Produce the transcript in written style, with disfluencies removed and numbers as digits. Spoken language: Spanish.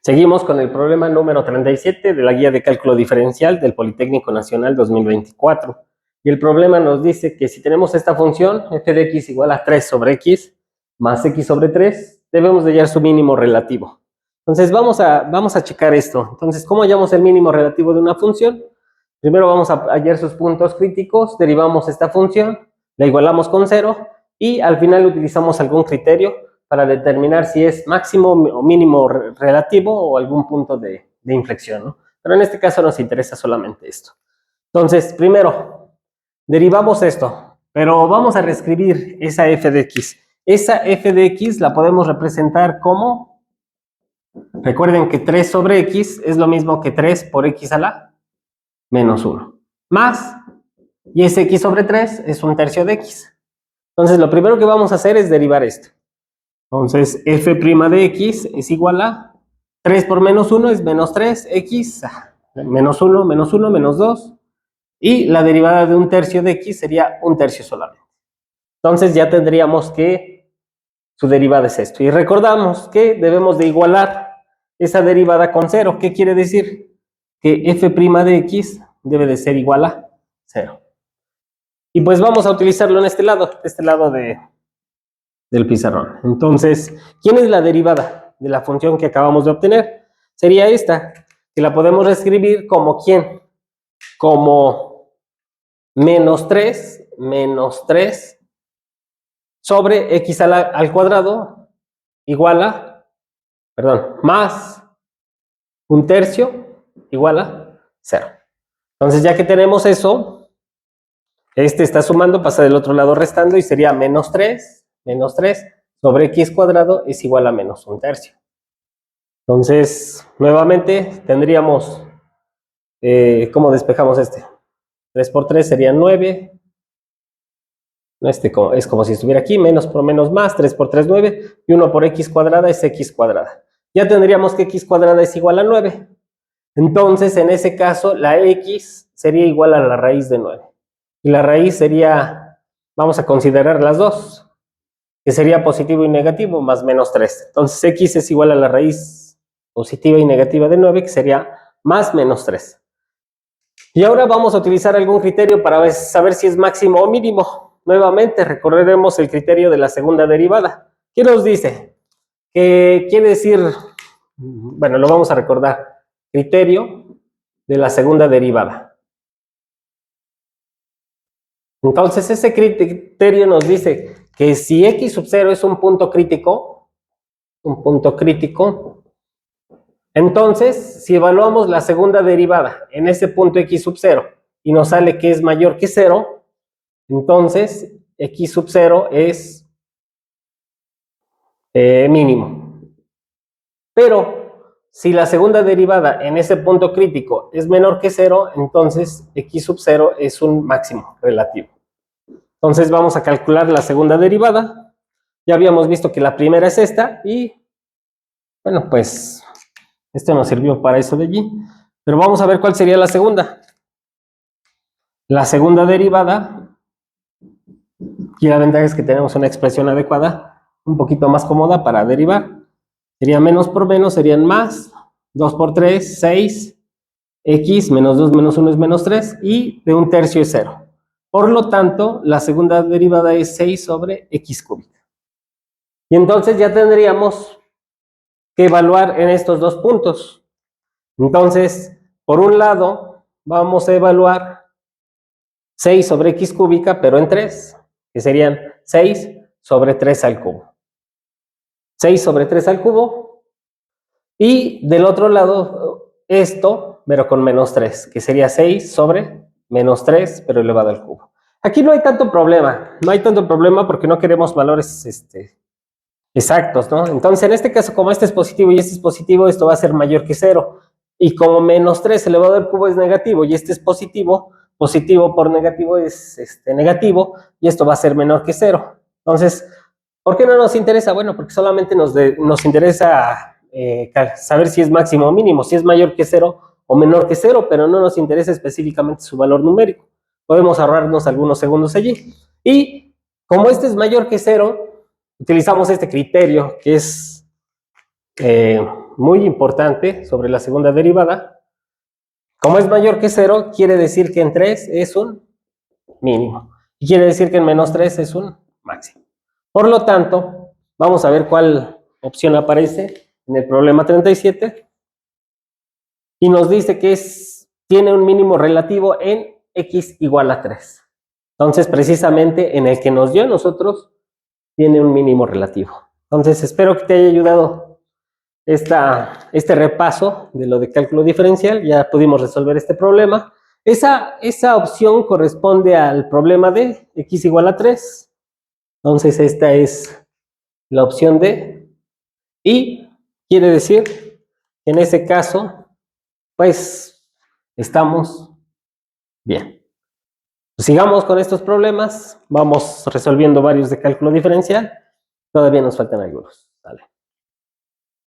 Seguimos con el problema número 37 de la guía de cálculo diferencial del Politécnico Nacional 2024. Y el problema nos dice que si tenemos esta función, f de x igual a 3 sobre x más x sobre 3, debemos de hallar su mínimo relativo. Entonces vamos a checar esto. Entonces, ¿cómo hallamos el mínimo relativo de una función? Primero vamos a hallar sus puntos críticos, derivamos esta función, la igualamos con 0 y al final utilizamos algún criterio para determinar si es máximo o mínimo relativo o algún punto de inflexión, ¿no? Pero en este caso nos interesa solamente esto. Entonces, primero, derivamos esto, pero vamos a reescribir esa f de x. Esa f de x la podemos representar como, recuerden que 3 sobre x es lo mismo que 3 por x a la menos 1, más, y ese x sobre 3 es un tercio de x. Entonces, lo primero que vamos a hacer es derivar esto. Entonces, f' de x es igual a 3 por menos 1 es menos 3, x, menos 1, menos 2, y la derivada de un tercio de x sería un tercio solamente. Entonces, ya tendríamos que su derivada es esto. Y recordamos que debemos de igualar esa derivada con 0. ¿Qué quiere decir? Que f' de x debe de ser igual a 0. Y pues vamos a utilizarlo en este lado del pizarrón. Entonces, ¿quién es la derivada de la función que acabamos de obtener? Sería esta, que la podemos reescribir como ¿quién? Como menos 3 sobre x al cuadrado igual a, más un tercio igual a 0. Entonces, ya que tenemos eso, este está sumando, pasa del otro lado restando y sería menos 3 sobre x cuadrado es igual a menos un tercio. Entonces, nuevamente tendríamos, ¿cómo despejamos este? 3 por 3 serían 9. Es como si estuviera aquí, menos por menos más, 3 por 3, 9, y 1 por x cuadrada es x cuadrada. Ya tendríamos que x cuadrada es igual a 9. Entonces, en ese caso, la x sería igual a la raíz de 9. Y la raíz sería, vamos a considerar las dos, que sería positivo y negativo, más menos 3. Entonces, x es igual a la raíz positiva y negativa de 9, que sería más menos 3. Y ahora vamos a utilizar algún criterio para saber si es máximo o mínimo. Nuevamente, recorreremos el criterio de la segunda derivada. ¿Qué nos dice? ¿Qué quiere decir? Bueno, lo vamos a recordar. Criterio de la segunda derivada. Entonces, ese criterio nos dice que si x sub 0 es un punto crítico, entonces, si evaluamos la segunda derivada en ese punto x sub 0 y nos sale que es mayor que 0, entonces x sub 0 es mínimo. Pero si la segunda derivada en ese punto crítico es menor que 0, entonces x sub 0 es un máximo relativo. Entonces vamos a calcular la segunda derivada. Ya habíamos visto que la primera es esta y, bueno, pues esto nos sirvió para eso de allí. Pero vamos a ver cuál sería la segunda. La segunda derivada, y la ventaja es que tenemos una expresión adecuada, un poquito más cómoda para derivar. Sería menos por menos, serían más, 2 por 3, 6, x menos 2 menos 1 es menos 3, y de un tercio es 0. Por lo tanto, la segunda derivada es 6 sobre x cúbica. Y entonces ya tendríamos que evaluar en estos dos puntos. Entonces, por un lado, vamos a evaluar 6 sobre x cúbica, pero en 3, que serían 6 sobre 3 al cubo. 6 sobre 3 al cubo. Y del otro lado, esto, pero con menos 3, que sería 6 sobre menos 3, pero elevado al cubo. Aquí no hay tanto problema. No hay tanto problema porque no queremos valores exactos, ¿no? Entonces, en este caso, como este es positivo y este es positivo, esto va a ser mayor que 0. Y como menos 3 elevado al cubo es negativo y este es positivo, positivo por negativo es negativo, y esto va a ser menor que 0. Entonces, ¿por qué no nos interesa? Bueno, porque solamente nos interesa saber si es máximo o mínimo, si es mayor que 0 o menor que 0, pero no nos interesa específicamente su valor numérico. Podemos ahorrarnos algunos segundos allí. Y como este es mayor que 0, utilizamos este criterio que es muy importante sobre la segunda derivada. Como es mayor que 0, quiere decir que en 3 es un mínimo. Y quiere decir que en menos 3 es un máximo. Por lo tanto, vamos a ver cuál opción aparece en el problema 37. Y nos dice que tiene un mínimo relativo en x igual a 3. Entonces, precisamente en el que nos dio a nosotros, tiene un mínimo relativo. Entonces, espero que te haya ayudado este repaso de lo de cálculo diferencial. Ya pudimos resolver este problema. Esa opción corresponde al problema de x igual a 3. Entonces, esta es la opción D. Y quiere decir que en ese caso, pues, estamos bien. Pues sigamos con estos problemas. Vamos resolviendo varios de cálculo diferencial. Todavía nos faltan algunos. Vale.